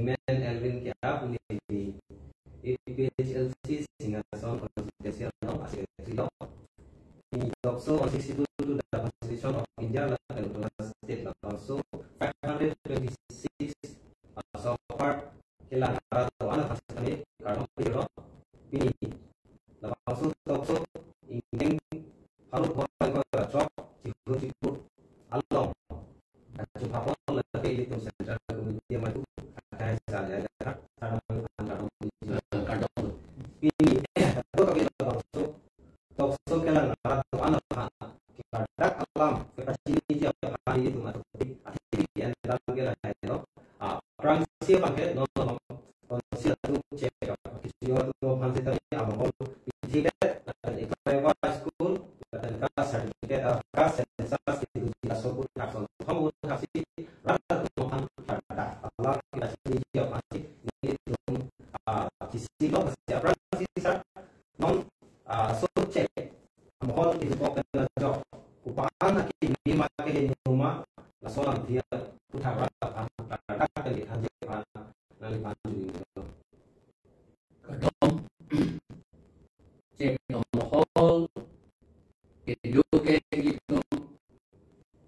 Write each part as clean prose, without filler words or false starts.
Jimen Elvin Kia Puni di APHLC Singason Constitution of Asset Law. He also constituted the Constitution of India and State Law. Also 526 so far Kila Wana Hasani Karno Piro Pini. Also in Halu Chop Chiku Along Chupapon Lati to Central Committee Madu Saya Tokso kailangan ano klardak alam kapasiti dia hari itu mati aktiviti yang dalam kailangan no Pransia pakai no konsia tu cek kisio tu pansi tadi amol tidak dan Eklaiva School dan Caste Cencus itu dia sebut takson kamu kasih rata tuhan klardak alam kapasiti dia mati ini tu kisio siapa sisa non so cek mohon itu bukan job upahan lagi lima kali rumah lasolan dia puthak klardak kali hanje nali panju itu kadang cek mohon itu ke itu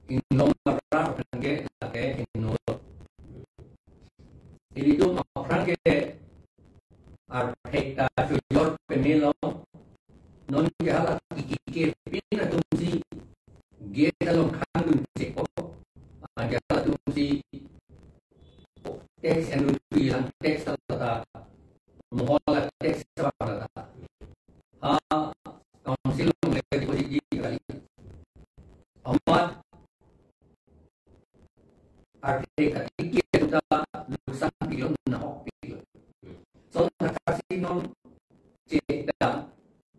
inom marah ke lagi inom itu marah ke arhekta jujur pemilo non kala ikike pina tumsi ge dalom khandun cheko agala tumsi text and bilang text tata mohola text tata council mereka di kali amat arhekta ikike tata luksan pilon na hokpil so nakasi non cekda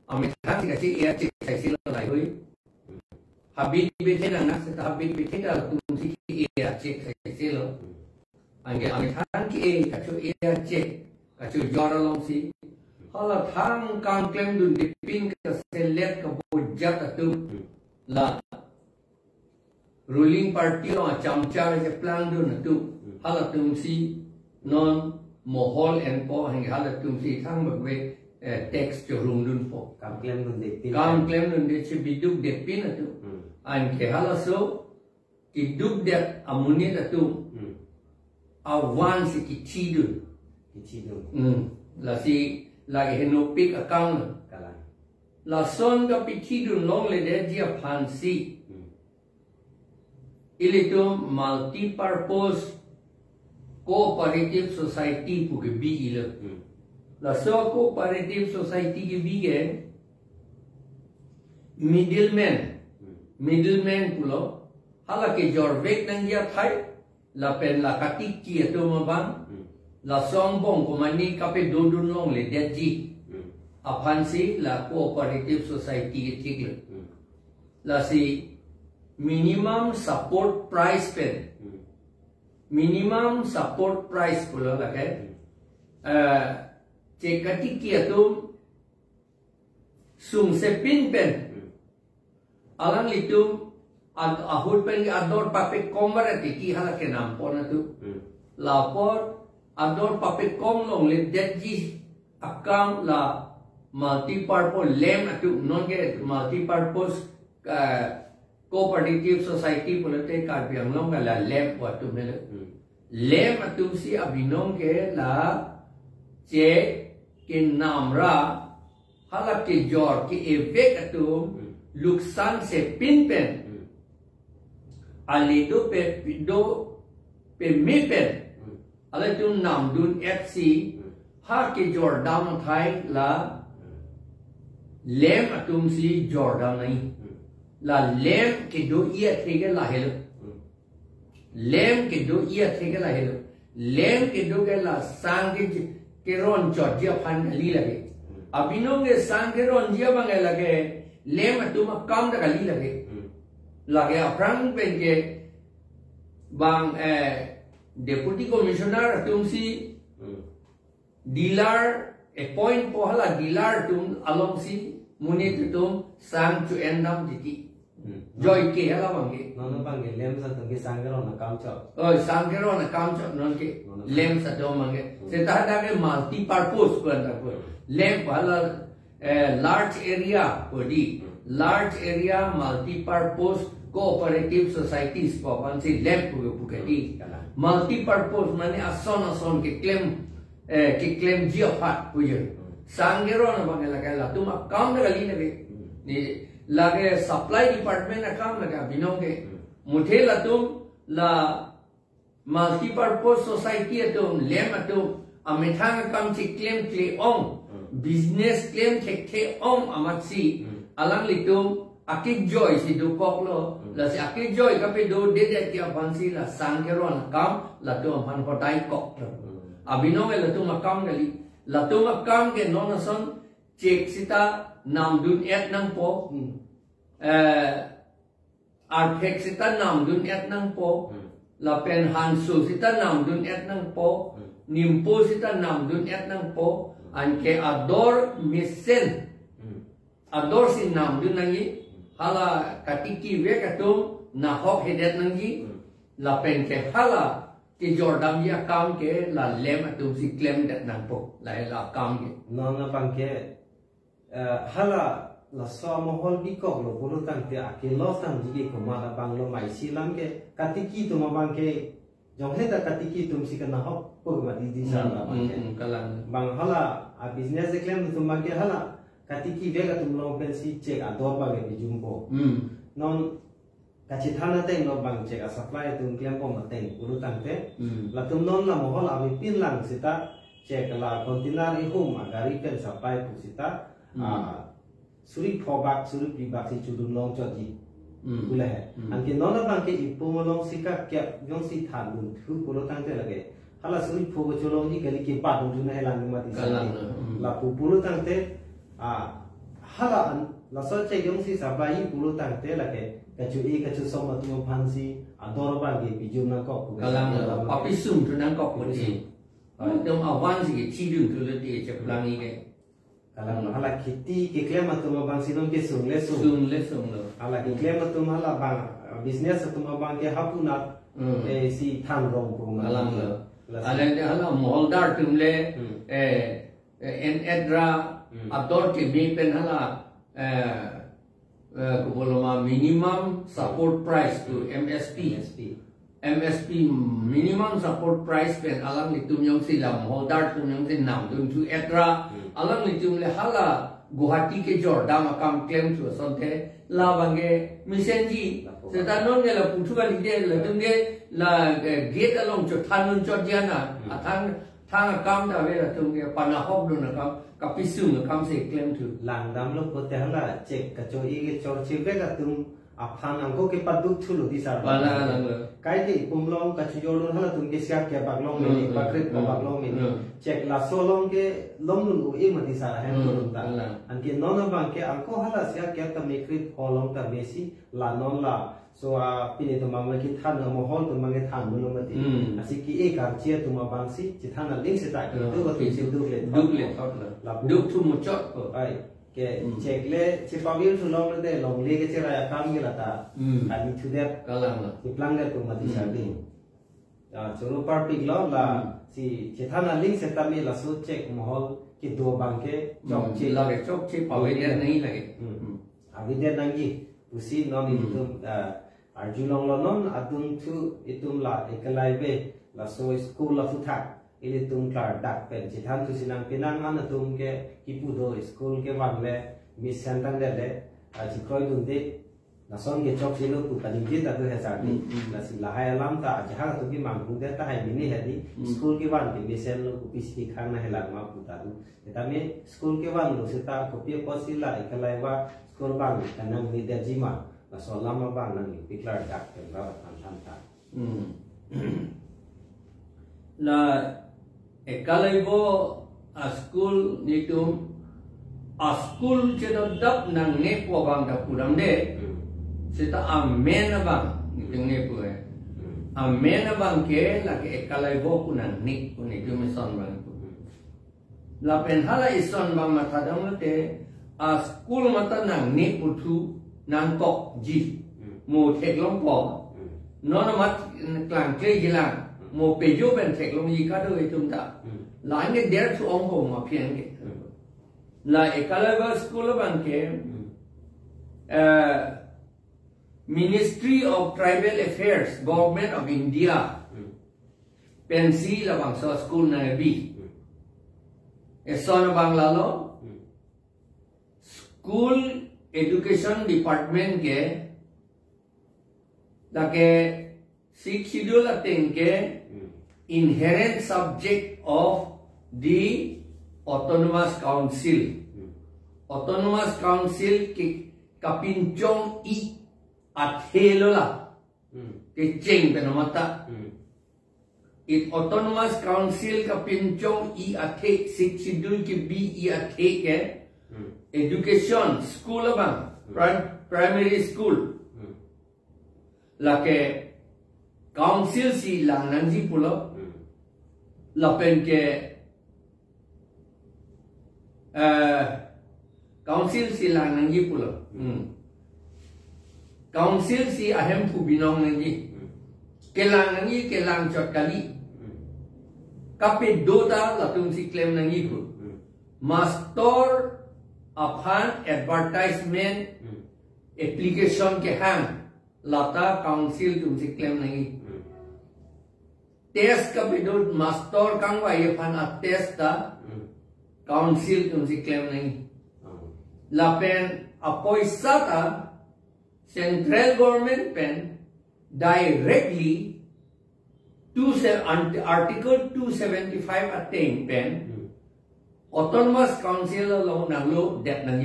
amit hati kasi ia cek saya sila heihui habis bete na nak habis bete dah tumsi ia cek saya sila angge amit hati kacu ia cek kacu juara longsi kalau thang kang klaim dun dipin ke select ke bujat tu la ruling party orang camcar je plan dun tu kalau tumsi non mohol and po hingga kalau tumsi thang berwe teks jorung dun po kam klaim dun de biduk de pin atu an ke halaso ki duk de amunit atu awan si kichidun la si lagi henopik akang kalan la son ka pichidun long le de dia phansi ilito multi purpose cooperative society pu ke bi ilo la so cooperative society की भी है middleman pulo हालांकि जोरवेक नंगिया थाई la pen la katik की तो मबांग la song bong को मनी कापे दोडुन लोंग ले देजी अफांसी la cooperative society की ठीक la si minimum support price pen minimum support price pulo la के cek katik kia tu sung sepin pen alang litum ahut pen ador papek kombarati ki hala ke nampon tu lapor ador papek kom long le deji akam la multi purpose lem atu non ke multi purpose cooperative society polite kar biang long la lem watu mele lem atu si abinong ke la cek के नामरा हालांकि जोर के एवेक अतु लुकसान से pin pen अलीदो पे मी पेन अले तुम नाम दुन एफसी हा के जोर डाउन थाई ला लेम अतुम सी जोर डाउन नहीं ला लेम के दो ये थे के ला हेलो लेम के दो ये थे के ला हेलो लेम के दो के ला सांगे केरोन चौजिया फान ली लगे अबिनो के सांग केरोन जिया बंगे लगे लेम तुम काम तक ली लगे अफ्रंग पेन के bang deputy commissioner tum si dealer appoint po hala dealer tum along si munit tum sang chu endam jiti joy ke hala bangke non bangke lem sa tung ke sangero na kam chop sangero na kam chop non ke lem sa do mangke se ta da ke multi purpose ko anda ko lem hala large area ko di large area multi purpose cooperative societies ko pan si lem ko di multi purpose mane ason ke claim geophat ko je sangero na bangke la tum kam na gali na ni lage supply department na kam laga binong ke muthe la tum la multi purpose society atum lem atum amethang kam chi claim on business claim the on amatsi alang litum akik joy si do kok lo la si akik joy ka pe do de kia bansi la sangkeron kam la tum han hodai kok abinong la tum kam gali la tum kam ke non son chek sita nam dun et nang po arpek sita nam dun et nang po la pen hansu sita nam dun et nang po nimpo sita nam dun et nang po an ke ador misen ador si nam dun nang yi hala katiki ve katum na hok hedet nang yi la pen ke hala ke jordam ya kam ke la lem atum si klem det nang po la kam ke non bang ke hala la so mohol bikok lo bulu tang te akilo sang jigi ko ma bang lo mai silam ke katiki tu ma bang ke jong heta katiki tum si kana hop ko ma di sa bang ke kalang bang hala a business de klem tu bang ke hala katiki vega tum lo pen si check a dor bang ke jumpo non kachithana te no bang check a supply tum klem ko ma te bulu tang te la tum non la mohol a pin lang sita check la container i hum a gari pen supply pu sita suri phobak suri pibak si chudum long choti bule hai anke nona bang ke ipomolong sika kya yong si thalun thu polo tang te lage hala suri phobo cholong ni gali ke pa dum na helang ma ti sa la pu polo tang te hala la so che yong si sabai polo tang te lage kachu soma tu phansi ador bang ke bijum na ko kalang papi sum tu nang ko ko ti dong awan si ke chi dum tu le ti che plang ni ke kalau hala kiti ke claim atau bang sinong ke sung le lo hala ke claim atau hala bang business atau bang ke hapuna si tham rong ko alang lo hala Mahaldar tum le en edra ador ke me pen hala ko boloma minimum support price to MSP minimum support price pen alang litum yong sila Mahaldar tum yong sin nam tum tu edra alang litum le hala Guwahati ke Jordan makam claim tu sonte la bange misenji seta non la putuga lide la tum ge la gate along cho thanun cho diana thang kam da ve la tum ge pana hok do na kam kapisu na kam se claim tu lang dam lo ko te hala check ka cho i ge chor chi ve ka tum aphan angko ke paduk thulu di sar bala lang kai ke pumlong ka chu jolon hala tum ke sia ke baglong me bakret ko baglong me check la solong ke lom lu e ma di sar han to ta an ke non bang ke angko hala sia ke ta me krit holong ta besi la non la so a pini to mama ki than mo hol to mange than mu lo ma ti asi ki e kar chia to ma bang si chi than ling se ta ki to ko ti si duk le la duk thu mu chot ko ai ke check le chi pa wil su long le long le ke chira ya kam ge la ta ani thu de kalang la ti plang ge to ma ti sa ding choro par pig lo la si chi than ling se ta mi la su check mo hol ki do bang ke chok chi la ke chok chi pa we ne nahi lage a vi de nang gi pusi non ni to arjulong lo non atum thu itum la Eklaiva la so school la puthak ili tum klardak pen chithan tu sinang pinang an tum ke kipudo school ke wan le miss santang le chi kroi dun de la son ge chok silo pu kading ji ta tu he sa ni la si la hai lam ta ja tu ki mang pu de ta hai mini he di school ke wan ke miss sen lo ku pis ki khang na he la ma pu ta du ta me school ke wan lo se ta ko pi ko si la Eklaiva school bang kanang ni de ji ma la so lama bang nang ni piklar dak pen ra tan ta la Eklaiva school nitum a school cheno dap nang ne po bang da puram de sita amen bang nitung ne po amen bang ke la ke Eklaiva kunan ni nitum son bang la pen hala ison bang matadang te a school mata nang ne putu nan kok ji mo thek long pom nó mất làng chơi gì làng một bề giúp bên thạch long gì cả đời chúng ta lại cái đẹp số ông hùng mà phiền cái là Eklaiva School bằng cái Ministry of Tribal Affairs Government of India pensi là bằng số school này bi son bằng là lo School Education Department cái là cái sixth schedule là tên cái inherent subject of the Autonomous Council. Autonomous Council cái kapin chong I athelo la cái cheng pe namata. It Autonomous Council kapin chong I athe sixth schedule cái B I athe cái education school là bang primary school là cái council si lang nang ji pulo la pen ke council si lang nang ji pulo council si ahem phu binong nang ji ke lang nang ji ke lang chot kali kape dota la tum si claim nang ji pu master aphan advertisement application ke hang lata council tum si claim nang test ka bidot master kang wa ye phan a test ta council tum si claim nang la pen a poisa ta central government pen directly article 275 attain pen autonomous council lo nang lo det nang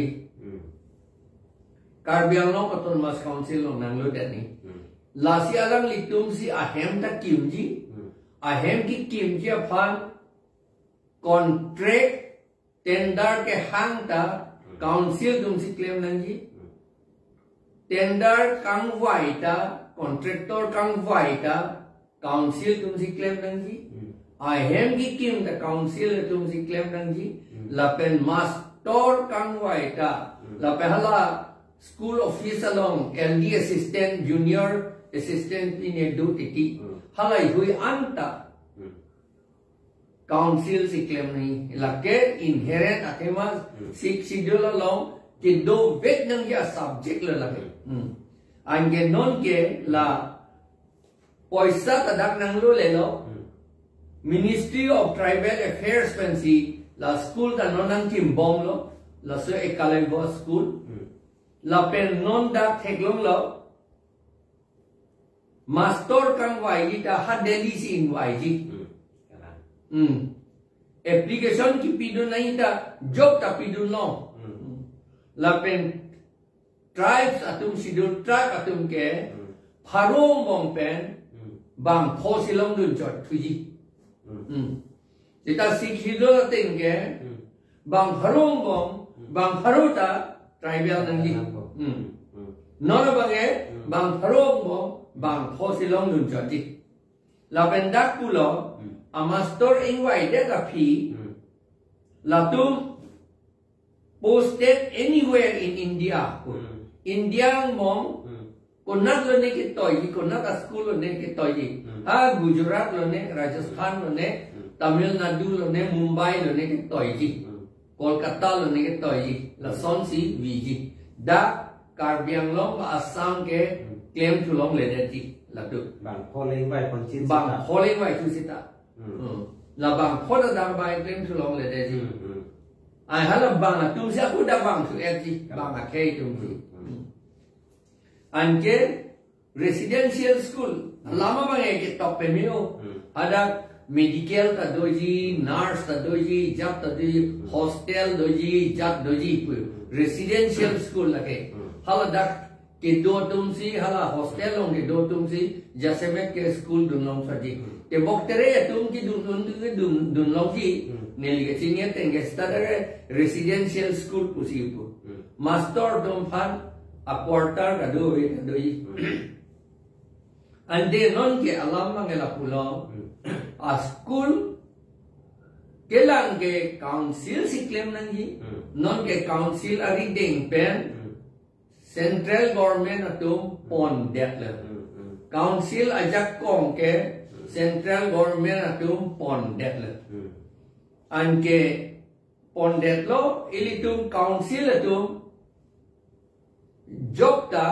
Karbiang long Autonomous Council long nang lo det ni lasi alang litum si ahem ta kim ji ahem ki kim ji aphan contract tender ke hang ta council tum si claim nang ji tender kang vai ta contractor kang vai ta council tum si claim nang ji ahem ki kim ta council tum si claim nang ji la pen master kang vai ta la pehla school office along LD assistant junior assistant in do titi halai hui anta council si claim nahi lake inherent athemas six schedule along ke do vet nang ya subject la lake ange non ke la poisa tadak nang lo le lo Ministry of Tribal Affairs pensi la school ta non nang kim bom lo la so Eklaiva School la pen non da theklong lo master kang wai ta ha Delhi si in wai ji application ki pidun nahi ta job ta pidun lo la pen tribes atum schedule tribe atum ke pharong bong pen bang pho silong dun chot thuji kita schedule ting ke bang pharong bong bang pharota tribal nang ji non bange bang tharong mo bang thosilong nun chati la bendak pulo a master invite ka phi la tum posted anywhere in India India mong konat lo ne ke toy konat a school lo ne ke toy ha Gujarat lo ne Rajasthan lo ne Tamil Nadu lo ne Mumbai lo ne ke toy ji Kolkata lo ne ke toy la son si vi da Karbiang long và Assam ke claim to long le de ti la tu bang polling vai kon chin bang polling vai tu sita la bang phoda da vai claim to long le de ti ai hala bang tu sia ku da bang tu et ti bang a ke tu ti anke residential school lama bang ke top pe mio ada medical ta doji nurse ta doji jab ta doji hostel doji jab doji residential school lage hala dak ke do tum si hala hostel long ke do tum si jasemet ke school dun long sa ji ke boktere tum ki dun long ji neli ke senior tenge stare residential school pusi pu master dum fan a quarter ka do we ka do ji ande non ke alam mangela pulo a school kelang ke council si claim nang ji non ke council a reading pen central government atum pon det le council ajak kong ke central government atum pon det le an ke pon det lo ilitum council atum job ta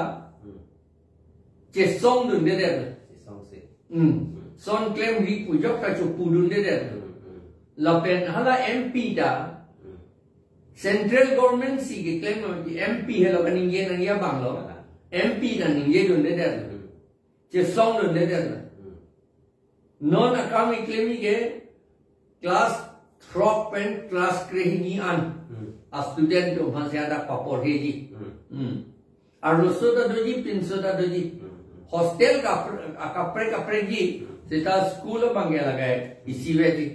che song dun de le son claim ri pu job ta chu pu dun de le la pen hala MP da central government si ke claim di MP hello kan ning ye nang ya bang lo MP na ning ye dun de der che song dun de der non academic claim ke class drop pen class krehi an a student to bhansia da papor he ji aru soda doji pin soda doji hostel ka pre ji seta school bangela gae isi ve ji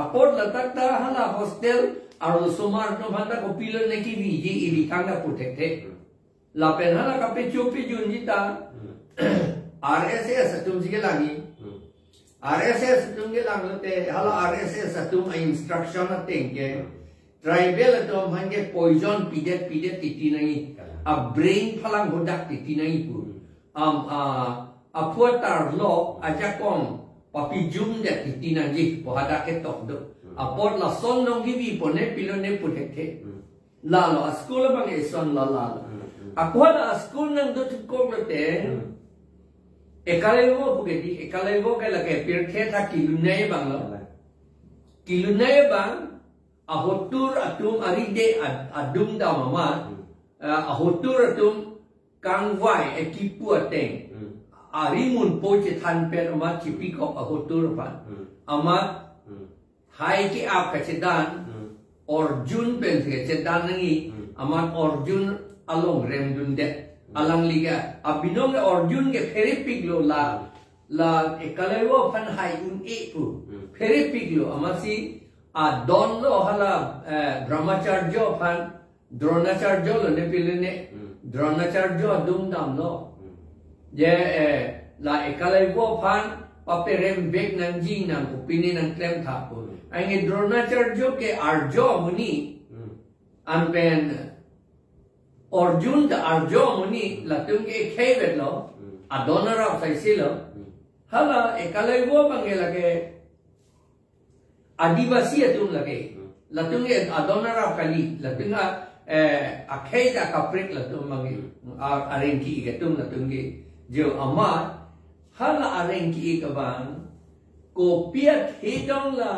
apor latak da hala hostel aru somar no bhanda ko pillar ne ki vi ji ili thanga protected la pen hala ka pe chopi junji ta RSS tum ji lagi RSS tum ge lang te hala RSS tum instruction thing ke tribal tum hange poison pidet titi nai a brain phalang hodak titi nai pu a puatar lo ajakong papi jum de titi nai po hada ke tok do apot la son nong gibi pone pilo ne puthek la lo a school bang e son la akwala a school nang do ko te ekalaivo pugedi ekalaivo ke la ke pir the tha kilunai bang lo kilunai bang a hotur atum aride adum da mama a hotur atum kangwai ekipu ateng arimun poche than per ama tipik of a hotur pan ama hai ki ap ka chedan orjun pen ke chedan nangi amat orjun along rem dun de alang liga abinong orjun ke therapy lo la ekalaivo pan hai un e pu therapy lo amasi a don lo hala brahmacharya pan dronacharya lo ne pilene dronacharya dum dam lo je la ekalaivo pan paperem bek nang jing nang opini nang klem tha po ainge dronacharya ke arjo muni anpen orjun da arjo muni latung ke khevet lo adonara faisilo hala ekalaivo bangela ke adivasi atum lage latung ke adonara kali latunga akheida kaprik latung mangi arengki ke tum latung ke jo ama hala arengki ke bang kopiat hidong la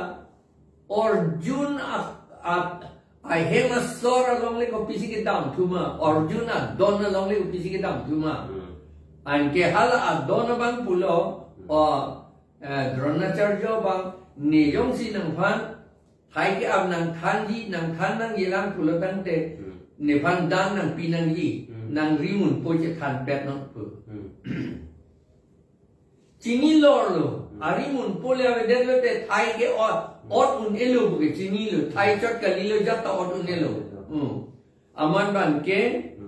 orjun I have a sore along like a physical down tuma, Arjuna, Donna long like a physical down tuma, and Kehala a Donaban Pulo or Dronacharjo bang, Neyong si nang fan, Taiki ab nang Tanji, nang Tanang Yelang Pulotante, Nepan Dan nang Pinang Yi, nang Rimun Poche Tan Pet not pu. Chini Lorlo, Arimun Pole of a deadlote, Taiki or ot un elo buke chini lo thai chot kalilo jata ot un elo aman ban ke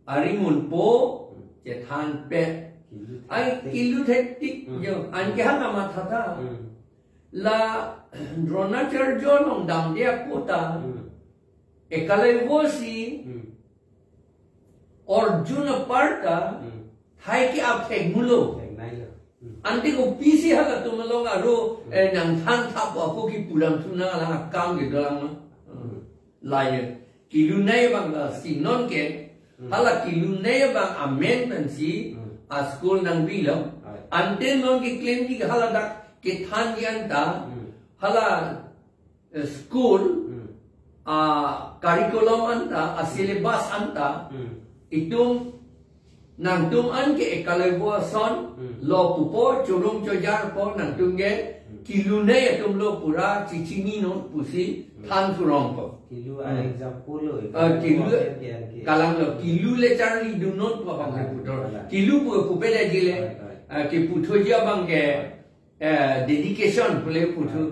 arimun po che than pe ai kilu thektik yo an ke han ma thata la dronacharya nong dam dia kota ekalaivo si orjuna parta thai ke ap thek mulo anti ko pisi hala tumalong aro nang than thap ko ki pulam tuna la kam ge dalam lai kilunai bang sinon ke hala kilunai bang amendment si a school nang bilang ante non ki claim ki hala dak ke than yan ta hala school curriculum anta a syllabus anta itung nang tum an ke ekalaivo son lo pupo churung chojar po nang tum ge kilune tum lo pura chichini no pusi than surong po kilu an example lo kilu kalang lo kilu le charli do not po bang putor kilu pu pupele jile ke putho ja bang ke dedication pule putho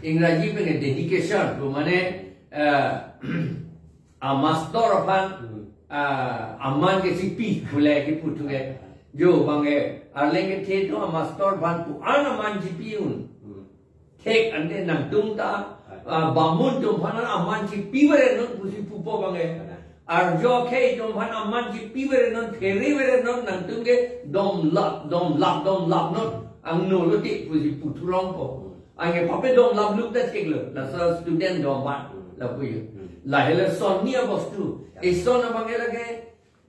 इंग्रजी पे dedication po mane a master pan aman ke sipi boleh ke putuge jo bange arleng ke the to master ban pu an aman sipi un thek ande nang tung ta bamun tum phana aman sipi bare no pusi pupo bange arjo ke dom han aman ki pivere non therivere non nang tungge dom lap non ang no lo ti puji putulong po ang pape dom lap look that keglo la sa student dom ba la puyo la hele son nia bostu e son bangela ke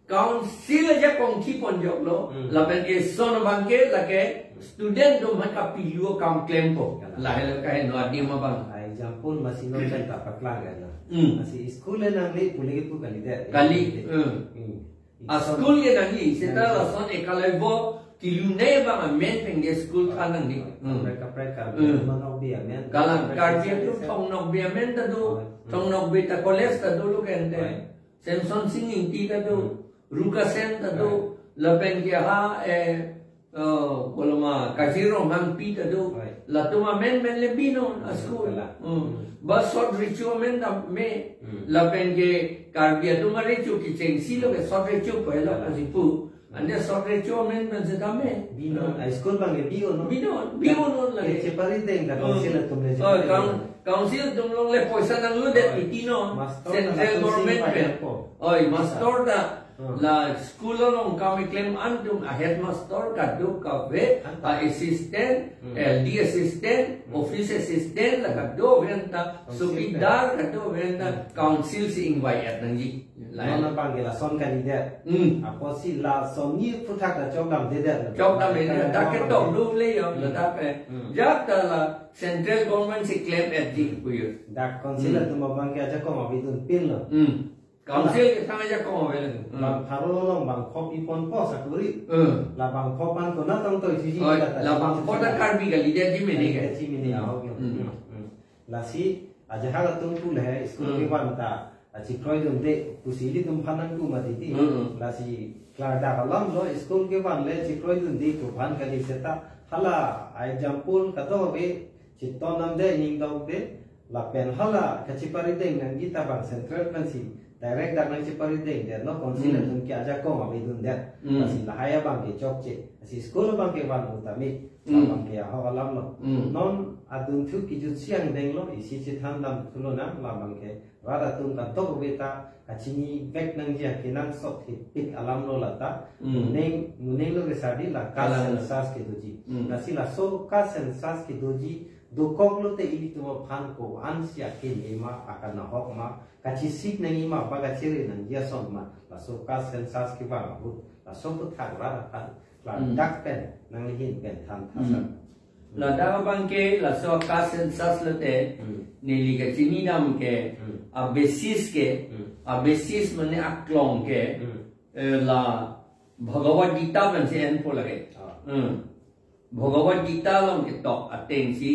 council ja kong ki ponjok lo la ben e son bangke la ke student dom han ka piluo kam claim po la hele ka no adi ma bang example masih non kan tak paklang kan masih school nang ni pulih itu kali deh kali school ye nang ni seta la son Eklaiva kilune ba men peng de school thanang ni mereka manok biar men kalang karpia tu thong nok biar men ta du thong nok bi ta college ta du lu ken te Samson singing ti ta du ruka sen ta du la pen kia ha koloma kasiro hang pi ta du la tuma men le bino a school bas sort richu men da me la pen ke karpia tuma richu ki cheng si lo ke sort richu ko la asipu ande sort richu men se da me bino school bang bio no la ke cepari deng ka council tumle council tum long le poisa nang lu de itino central government pe oi master da la school long kami claim antum a headmaster ka do ka ve a assistant LD assistant office assistant la ka do venta subidar ka do venta council si invite nang ji la na bang la son kandidat apo si la son ni puthak la chok dam de da ke to du le yo la da pe jak ta la central government si claim at di puyo da council tu ma bang ke aja ko ma bidun pin lo council ke thang aja ko ma ve la tharo long bang copy pon po sakuri la bang pho pan ko na tong to si la bang pho da kar bi ga leader ji me ne ke ji me ne ao ke la si aja ha tung pu le school ke ban ta achi kroi dum de pusili dum phanan ku ma di la si klardak alam lo school ke ban le chi kroi dum di ku phan ka di seta hala example ka to be chiton nam de ning dau de la pen hala ka chi pari deng nang gita bang central kan si direct dak nang chi pari deng de no consider dum ki aja ko ma be dum de si la haya bang ke chok che si school bang ke ban utami bang ke ha alam lo non adun thu ki ju siang deng lo isi chi tham dam thulo na la bang ke rada tum ka to be ta achini back nang ja ke nang sot hi pik alam lo la ta muneng lo ke sadi la ka sens ke doji na si la so ka sens ke doji do kok lo te ini tu phan ko an sia ke ni ma akan na hok ma ka chi sik nang ima pa ka chiri nang ya son ma la so ka sens ke ba bu la so tu thak rada kan la dak pen nang hin pen tham thasan la da bang ke la so ka sens le te ni li ka chini nam ke a basis mane aklong ke la Bhagavad Gita ban se en po lage Bhagavad Gita long ke to aten si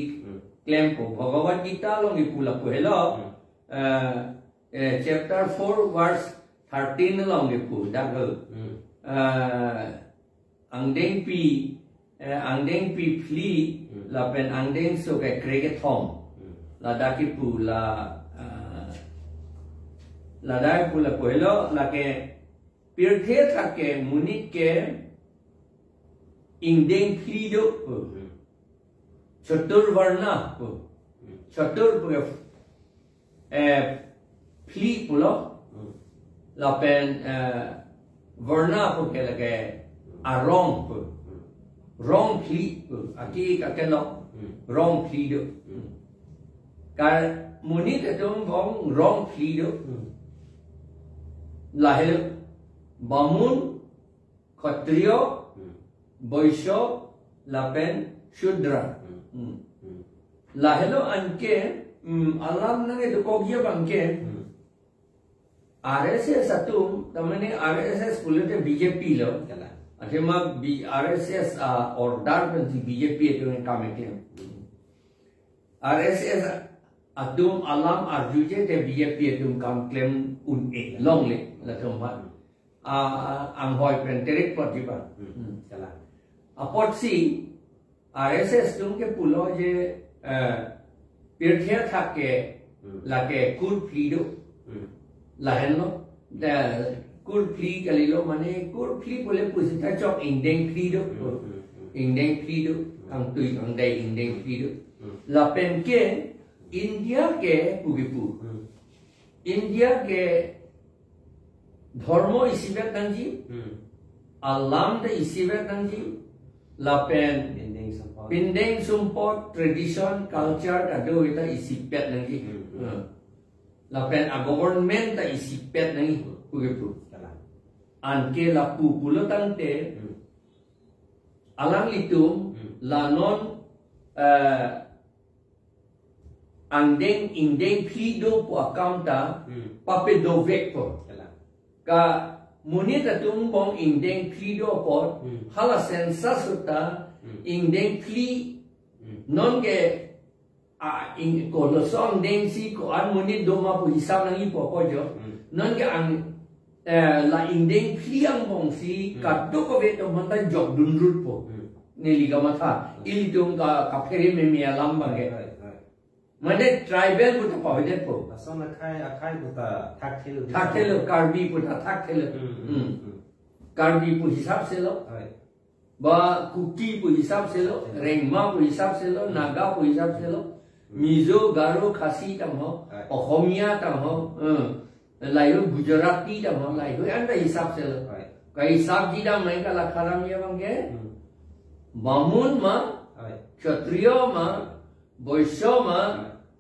claim po Bhagavad Gita long ki pula po hello chapter 4 verse 13 long ke pu da go angdeng pi phli la pen angdeng so ke krege thom la da ki pu la da pu la po hello la ke pirthe tha ke munit ke ingdeng phli do chatur varna chatur phli pulo la pen varna po ke la ke arong rong phli aki ka ke lo rong phli do kar munit atom bong rong phli do lahir bamun khatriyo boisho lapen shudra lahelo anke alam nange dukogya bangke RSS atum tamane RSS pulete BJP lo athema RSS order banti BJP atum kamete RSS atum alam arjuje te BJP atum kam claim un long le la thomba ang hoi penterik प्रतिभा चला अपॉट सी RSS तुम के पुलो जे तीर्थया था के लाके कुल फ्लीडो लाहेनो द कुल फ्ली कलिलो माने कुल फ्ली बोले पुसिता चौक इंडेंग फ्लीडो ang tui ang dai इंडेंग फ्लीडो लापेन के इंडिया के पुगिपु इंडिया के Dharma isibet nangji, alam the isibet nangji, lapen pindeng sumpot tradition culture kado ita isibet nangji, lapen a government ta isibet nangji begitu. Anke la pupulutan te alang itu la non andeng indeng pido po akamta pape dovek po ka munita tumbong indeng pido po hala sensa suta indeng pli non ke in ko lo song deng si ko an munit doma po hisab nang ipo po jo non ke ang la indeng piang bong si kaddo ko veto manta job dunrut po niliga matha ilitung ka pheri me mi alam bange mane tribal puta pawde po asona khai puta thak thelu karbi puta thak thelu karbi pu hisab se lo ba kuki pu hisab se lo rengma pu hisab se lo naga pu hisab se lo mizo garo khasi tam ho ohomia tam ho layo gujarati tam ho layo anda hisab se lo ka hisab ji da mai ka la kharam ye bange bamun ma kshatriya ma boisya ma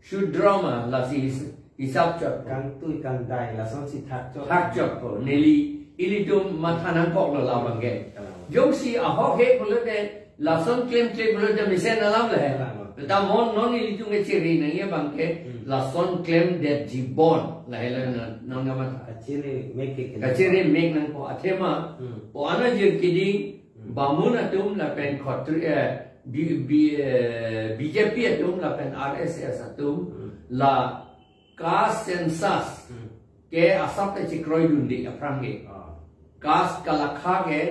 shudra ma la si hisab chot kan tu kan dai la son si thak chot po neli ilitum mathanan kok la bange jong si ahok he pulute la son claim pulute misen alam le ta mon non ilitum ke chiri nang ye bange la son claim that jibon la hela nang ma achire make nang po athema po ana je kidi bamun atum la pen khotri BJP atum la pen RSS atum la Caste Cencus ke asap te chikroi dundi aprange Caste kalakha ke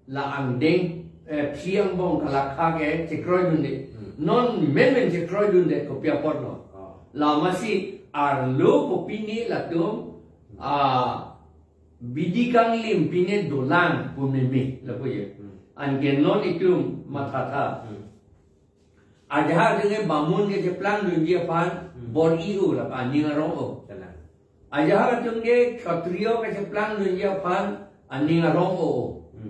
la angdeng phiang bong kalakha ke chikroi dundi non men chikroi dundi ko pia porno la masi arlo ko pini la tum bidikang lim pine dolan pumimi la ko ye anke non itum matata aja dengan bangun ke plan dunia pan bor iu la ani ngarong o aja dengan kshatriya ke plan dunia pan ani ngarong o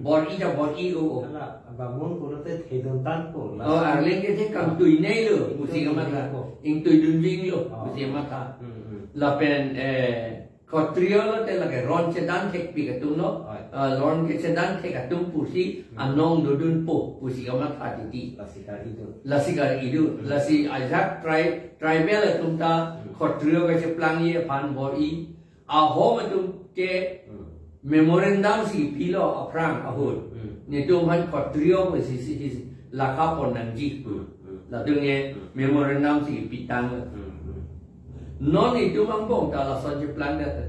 bor iu o bangun ko te thedon tan ko arling ke kam tui nei lo musi kamata ing tui dunjing lo musi kamata la pen kshatriya lo te la ke ron chedan thek pi ka tuno ron ke chedan thek ka tum pusi anong dodun po pusi kamata titi lasikar itu lasi ajak tribal tumta khotrio ke plan ye pan boi aho matum ke memorandum si pilo aprang ahul ni tu man khotrio si lakha pon nang ji la dunge memorandum si pitang non itu mambong ta la son je plan da the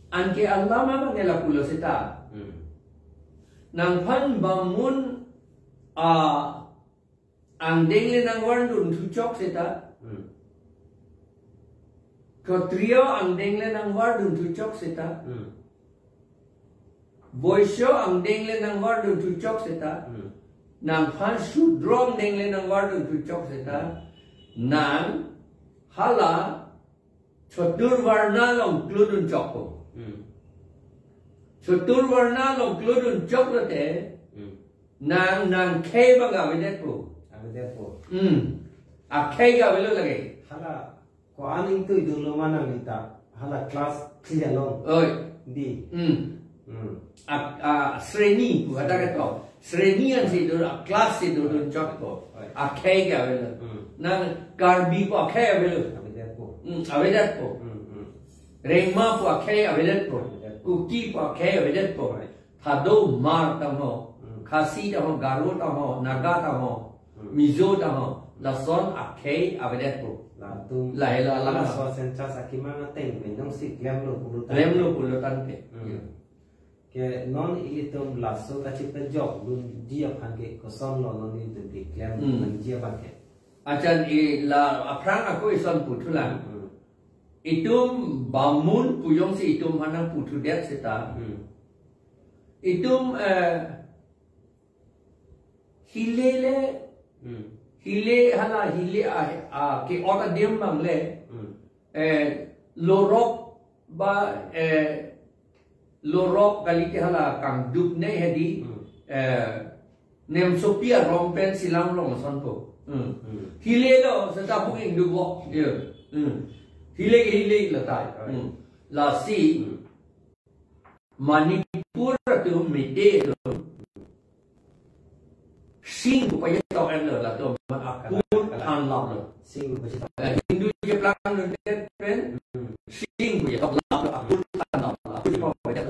anke allah ma ne la pulo sita nang pan bangun ang dengle nang warndun tuchok seta kshatriya ang dengle nang warndun tuchok seta boisyo ang dengle nang warndun tuchok seta nang pan shudra ang dengle nang warndun tuchok seta nang hala chatur varna long kludun chokko chatur varna long kludun chokrote nang khe baga vedet po akhai ga velo lage hala ko aning tu dulo mana lita hala class 3 long oi di sreni bu ada ka to sreni an si do class si do chok po akhai ga velo nang karbi po akhai velo avedat po rengma po akhai avedat po uki po akhai avedat po thado mar tamo khasi tamo garo tamo naga tamo mizo tamo la son akhai avedat po la hela la so sencha sakimana teng menong si klem lo pulutan te ke non ilitum lasso ka chipen job dun dia phange ko son lo non ni dun ki klem nang dia phange acan la aprang aku ison putulan itum bamun puyong si itum hanang putu det seta itum hile hala hile ke order dem bang le lorok ba lorok kali ke hala kang dup ne hedi nem sopia rompen silam long son po hile lo seta buking dubo ye hile la tai la si Manipur tu mede tu sing pa ye to en la to pur han la lo sing pa si Hindu je plan lo ne pen sing ye to la lo pur han la pur pa ye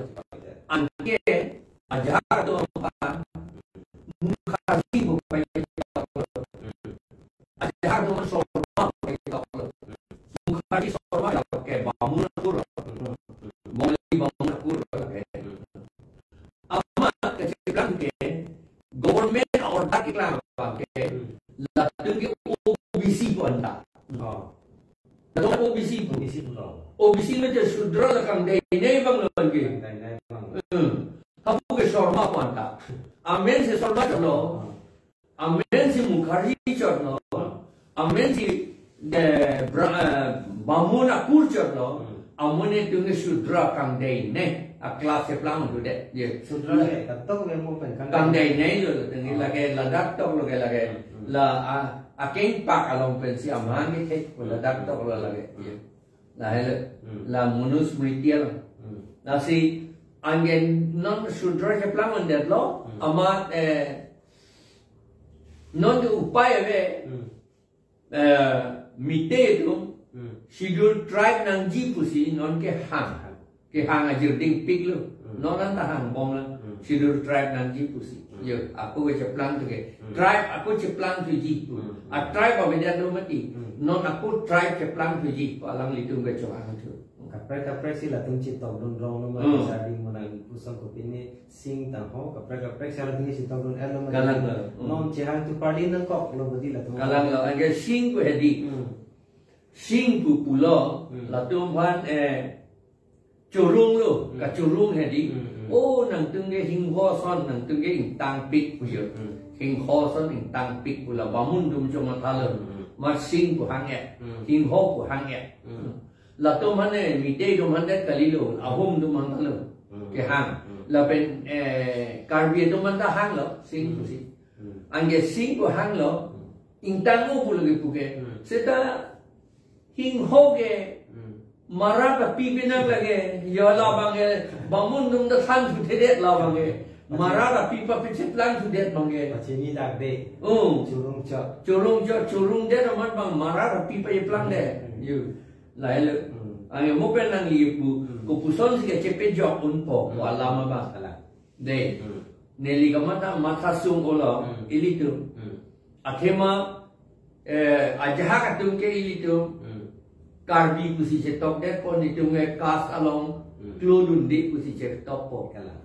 anke ajar tu pa mukhaji pa ye to ajar tu sorma pa ye to mukhaji sorma la ke bamun pur moli bamun pur ama ke plan ke government order ke plan ke la tu ke OBC pun anda Kalau OBC में जो शुद्र लकम दे नहीं बंग लगे हम के शर्मा पांता अमेन से शर्मा चलो अमेन से मुखर्जी चलो अमेन से बामुना कुर चलो अमने तुंगे शुद्र कम दे नहीं क्लास से प्लान हो दे ये शुद्र लगे तब तक वे मोपन कम दे नहीं जो तुंगे लगे लद्दाख तक लगे la aking pak along pensi amang ke wala dak tok la lage la hele la munus mritial la si angen non shudra ke plan det lo ama non de upaya ve mite tu schedule tribe nang ji pusi non ke hang ajir ding pig lo non an ta hang bom la schedule tribe nang ji pusi yo aku ke plan tu ke tribe aku ke plan tu ji a tribe of dia no mati non aku tribe ke plan tu ji alang litung ke choang tu kapre sila tung ci tong don rong no ma sa ding mo nang pusang ko pini sing ta ho kapre sila tung ci tong don elo ma galang non ci hang tu parli nang kok lo bodi la tung galang lo age sing ko hedi sing pu pulo la tum ban churung lo ka churung hedi oh nang tung ge hing ho son nang tung ge tang pik pu yo hing ho son hing tang pik pu la bamun dum choma thalo ma sing ko hang hing ho ko hang la to mane mi te do man de kalilo ahum dum man thalo ke hang la pen karbi dum man da hang lo sing pu si ange sing ko hang lo ing tang mo pu lo ge pu ke seta hing ho ge Marah pimpinan lagi, ya lah bangge, bangun dum dah than sudah lah bangge, marah pipa piciplan sudah bangge. Macam ni dah deh. Curung dia nama bang marah pipa piplan deh. You, lalu, angin mobil nang liu kupuson sih cepet jauh unpo, walama bang. Deh, neli kamata mata sung olah, ini tu. Akhirnya, aja katung ke ini tu. Karbi pusi cetok deh pun itu ngekas along kludun di pusi cetok pun kalah.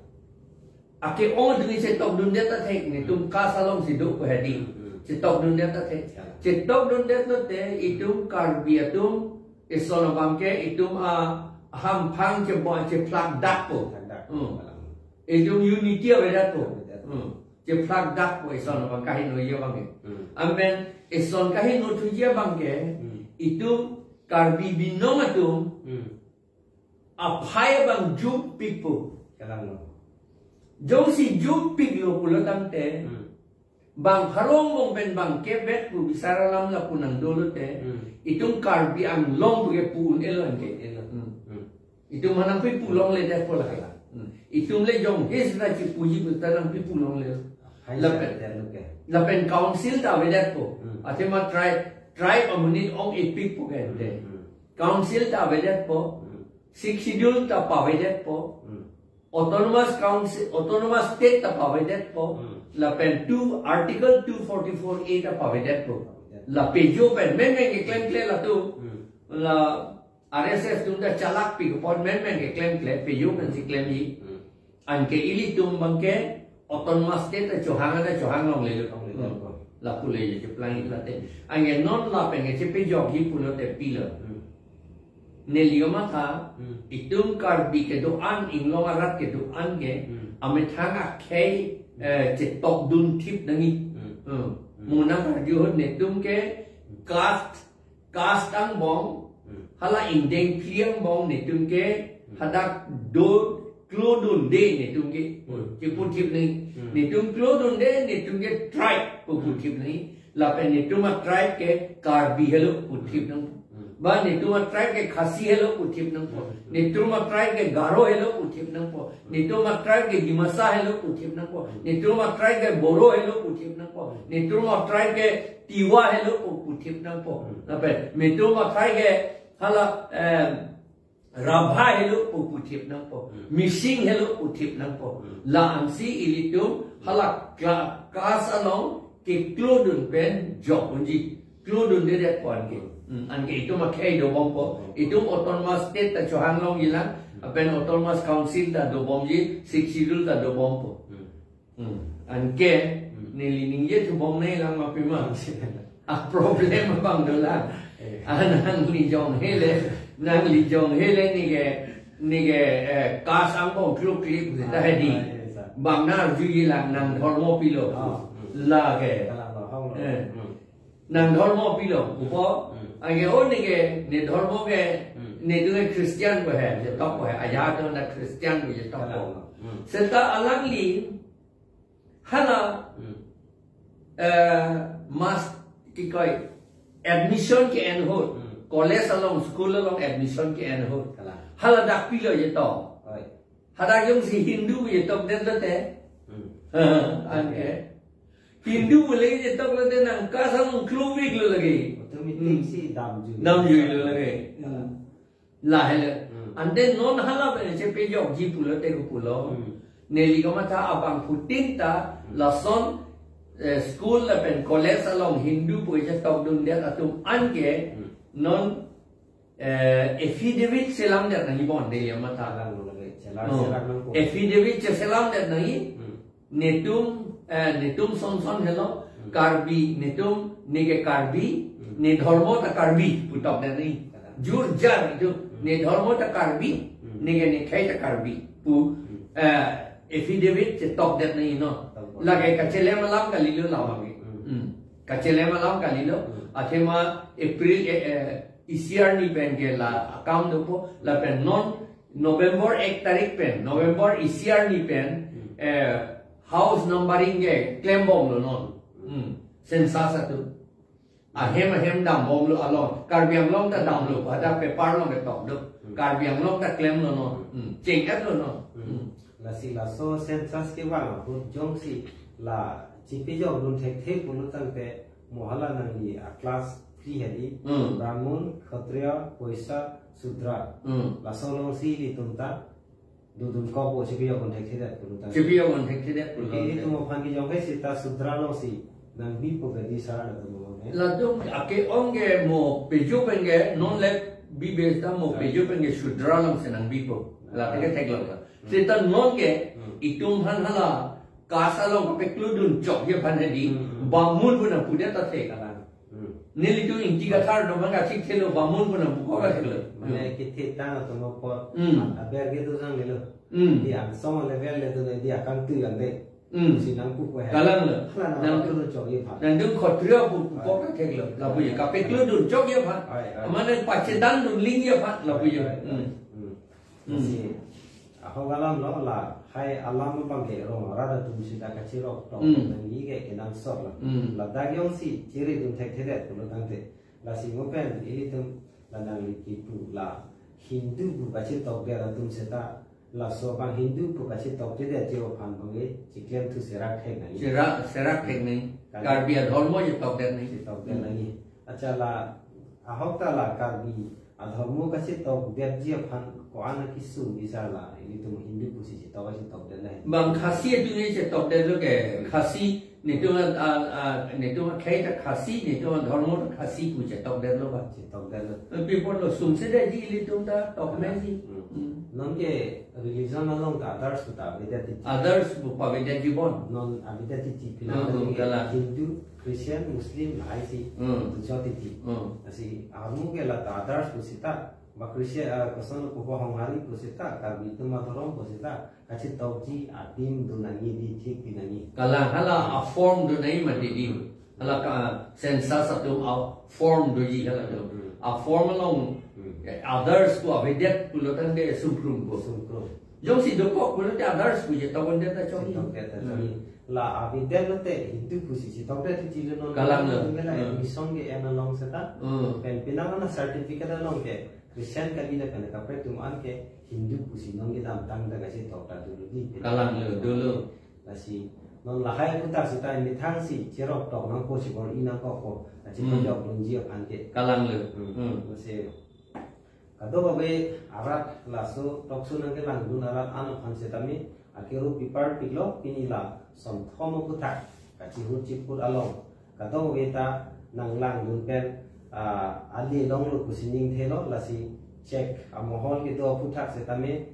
Aki orang dengan cetok dunia tak tek ni tu kas along sidu perhadi. Cetok dunia tak tek. Cetok dunia tu teh itu karbi itu esono bangke itu hampang cepat ceplak dak pun. Itu unity ada tu. Ceplak dak pun esono bangke no iya bangke. Amen eson kahin no tu iya bangke itu Karbi binong atum, apay bang juk pipo. Jong si juk piglo pula tante, bang harong mong ben bang kebet pu bisara lam la punang dolo te, itong karbi ang long puge pun elon ke. Itong manang pi pulong le deh pola kala. Itong le jong his na ci puji putanang pi pulong le. Lapen council ta vedet po. Ate ma tribe amunit ong ipik po kende. Council ta vedet po. Six schedule ta pavedet po. Autonomous council, autonomous state ta pavedet po. Lapen article 244A ta pavedet po. La pejo pen men ke claim la tu. La RSS tu da chalak pi pon men ke claim pejo pen si claim yi. Anke ili tum bangke autonomous state ta johang long le la pule je plan iklate ange non la penge chepe jog hi pulo te pila ne lioma tha itum karbi ke do an inglong arat ke do an ge ame thanga khei chetok dun thip nangi muna karjo ne tum ke cast ang bong hala indeng priang bong ne tum ke hadak do klodun de ni tungge ki puthip ni tung klodun de ni tungge tribe puthip ni la pe ni tuma tribe ke karbi hello puthip nang ba ni tuma tribe ke khasi hello puthip nang po ni tuma tribe ke garo hello puthip nang po ni tuma tribe ke dimasa hello puthip nang po ni tuma tribe ke boro hello puthip nang po ni tuma tribe ke tiwa hello puthip nang po la pe ni tuma tribe ke hala Rabha hello puthip nang po missing hello puthip nang po la amsi ilitum halak kas along ke klodun pen job unji klodun de det pon ke an ke itu makai do bom po itu autonomous state ta johan long ilang pen autonomous council ta do bom ji six schedule ta do bom po an ke ne lining ye tu bom nei lang ma pima a problem bang do la anang li jong hele nang li jong hele ni ke kas ang bom kluk klip ta hedi bang na ju ilang nang hormo pilo la ke nang hormo pilo upo age o ni ke ne hormo ke ne tu ke Christian ko hai je top ko hai aya to na Christian ko je top ko seta alang li hala mas ki koi admission ke en ho college along school along admission ke en ho hala dak pilo je to hada yung si Hindu je top den te an ke Hindu boleh je tak boleh tenang kasang klubik lo lagi. Dam ju lo lagi. Lah hele. Ande non halap ni cepe jok ji pulo te ko pulo. Neli ko mata abang putin ta lason school la pen college along Hindu po je tak dun dia atum ange non affidavit selam dia nang ibon dia mata lang lo lagi. Affidavit selam dia nang netum son hello karbi netum nege karbi ne dharmo ta karbi putop na ni jur jar itu ne dharmo ta karbi nege ne khai ta karbi pu affidavit che top that ni no lage kachele malam kalilo lawagi kachele malam kalilo athema april ECR ni pen ke la account do la pen non November 1 tarik pen November ECR ni pen house numbering ke claim bom lo non census atu ahem dam bom lo alon karbiang long ta dam lo pada paper long ke top do karbiang long ta claim lo non check at lo non la si la so census ke wa pu jong si la chipi jong lun thek thek pulu tang te mohala nang ni a class 3 hedi brahman kshatriya vaishya shudra la so long si li tunta dudun ko po chipiyo kon thek thek pulu tang chipiyo kon thek thek pulu ini tu mo phan ki jong ke si ta shudra long si nang bi po ke di sara la tu mo la dum ake onge mo peju penge non le bi besta mo peju penge shudra long se nang bi po la te thek lo sita non ke itum han hala kasa long pe kludun chok ye phan di bamun puna pude ta thek ala neli tu inti ka thar no manga thik thelo bamun puna ko ka thek lo mane ki the ta to mo po aber ge tu sang lelo di an song level le tu di akan tu yang de si nang ku ko ha kalang lo nang tu chok ye pha nang du khotrio pu ko ka thek lo la bu ye ka pe kludun chok ye pha mane pachedan du ling ye pha la bu ye si ahogalam lo la hai alam bang ke ro rada tu si da ka chiro to nang yi ke kenan sor la da gyong si chiri dun thek thek tu lo tang te la si mo pen ili tum la nang li ki tu la Hindu bu ka chi to ge la tum se ta la so bang Hindu bu ka chi to ge de chiro phan bang ge chi klem tu se ra thek nai se ra thek nai karbia dharmo je to ge nai to ge nai acha la ahok ta la karbi adharmo ka chi to ge ji phan ko ana ki su bisa la ini tu Hindu bu si to ka chi to ge nai bang khasi tu ni che to ge lo ge khasi ni tu khai ta khasi ni tu dharmo khasi pu che to ge lo ba chi to ge lo people lo sum se de ji li tu ta to me ji non ke religion along ta others ta vedati others bu pa vedati bon non avidati ti pila Hindu Christian Muslim lai si tu jati ti asi amu ke la ta others ku sita ba Christian kosan ko ho hangari ku sita ka bi tu ma thorom ku sita ka chi tau ji atim du na ni di thik ti na ni kala hala a form du nei ma di di hala ka census atu a form du ji hala du a form along others ko avidet ku lo tan de suprum ko Jom si dokok pun nanti others punya tahun dia tak cari. La abidel nate itu pusi si tokde ti chile non Kalang lo. ngela mission ge en long seta pen pinang na certificate long ke Christian ka bila kan ka pre tum an ke Hindu pusi non ge dam tang da si tokta dulu di Kalang lo dulu. La si non la hai putak sita mi thang si cherok tok nang ko si bor ina ko chi ko jok lung ji an ke Kalang lo. Se kado babe arat la so tok su nang ke lang dun arat an khan se tami akiru pipar pilo pinila som thomo puthak kachi hu chipur along kado weta nang lang dun pen ali long lu kusining thelo lasi Chek Mahaldar ke do puthak se tame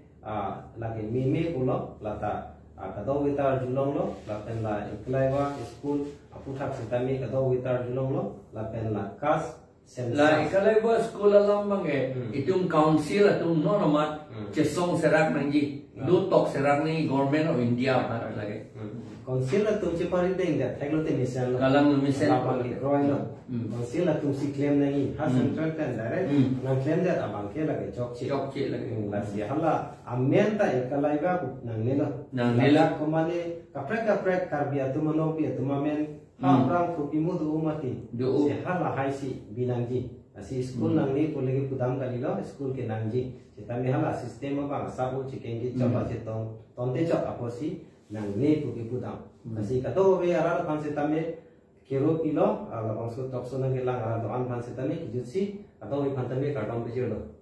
lage meme pulo lata kado weta julong lo la pen la Eklaiva School puthak se tame kado weta julong lo la pen la Caste Cencus La Eklaiva School alam mange itung council atung normat cesong serak nangji lutok serak ni government of India pat lagi. Council la tum ci pari deng da thaglo te mission lo Kalang mission abang ke roy lo council la tum si claim nangi ha central ten dare na claim da abang ke lage chok chi lagi. la si hala amen ta Eklaiva nang nela Nang nela. komale kaprek karbia tu manobi tu mamen ha prang ku pimu du umati Du. si hala hai si binangji si school nang ni kolegi pudam kalilo school ke nangji si tami hala sistema bang sabu chikengi chapa chetong tonte chap aposi nang ni ku pudam si kato be aral pan se tame kero pilo ala bangso tokso nang gelang aral doan pan se tame kijutsi atau ipan tame karton bejiro